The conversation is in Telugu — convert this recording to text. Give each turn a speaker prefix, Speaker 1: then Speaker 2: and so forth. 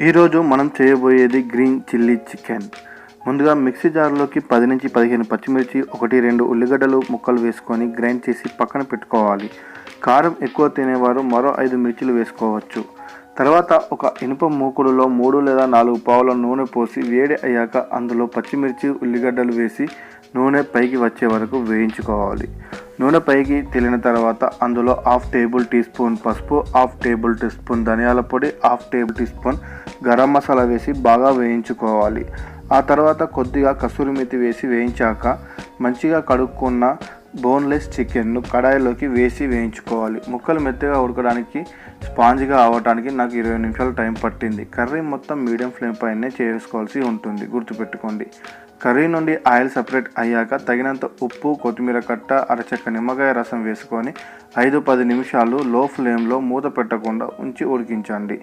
Speaker 1: ఈరోజు మనం చేయబోయేది గ్రీన్ చిల్లీ చికెన్. ముందుగా మిక్సీ జార్లోకి 10 నుంచి 15 పచ్చిమిర్చి, 1-2 ఉల్లిగడ్డలు ముక్కలు వేసుకొని గ్రైండ్ చేసి పక్కన పెట్టుకోవాలి. కారం ఎక్కువ తినేవారు మరో 5 మిర్చిలు వేసుకోవచ్చు. తర్వాత ఒక ఇనుప మూకుడులో 3 లేదా 4 పావుల నూనె పోసి వేడి అయ్యాక అందులో పచ్చిమిర్చి, ఉల్లిగడ్డలు వేసి నూనె పైకి వచ్చే వరకు వేయించుకోవాలి. నూనె పైకి తేలిన తర్వాత అందులో 1/2 టేబుల్ టీ స్పూన్ పసుపు, 1/2 టేబుల్ టీ స్పూన్ ధనియాల పొడి, 1/2 table teaspoon garam masala వేసి బాగా వేయించుకోవాలి. ఆ తర్వాత కొద్దిగా కసూరి మేతి వేసి వేయించాక మంచిగా కడుక్కున్న బోన్లెస్ చికెన్ను కడాయిలోకి వేసి వేయించుకోవాలి. ముక్కలు మెత్తగా ఉడకడానికి, స్పాంజ్గా అవ్వడానికి నాకు 20 నిమిషాలు టైం పట్టింది. కర్రీ మొత్తం మీడియం ఫ్లేమ్ పైనే చేసుకోవాల్సి ఉంటుంది, గుర్తుపెట్టుకోండి. కర్రీ నుండి ఆయిల్ సపరేట్ అయ్యాక తగినంత ఉప్పు, కొత్తిమీర కట్ట, అరచెక్క నిమ్మకాయ రసం వేసుకొని 5-10 నిమిషాలు లో ఫ్లేమ్లో మూత పెట్టకుండా ఉంచి ఉడికించండి.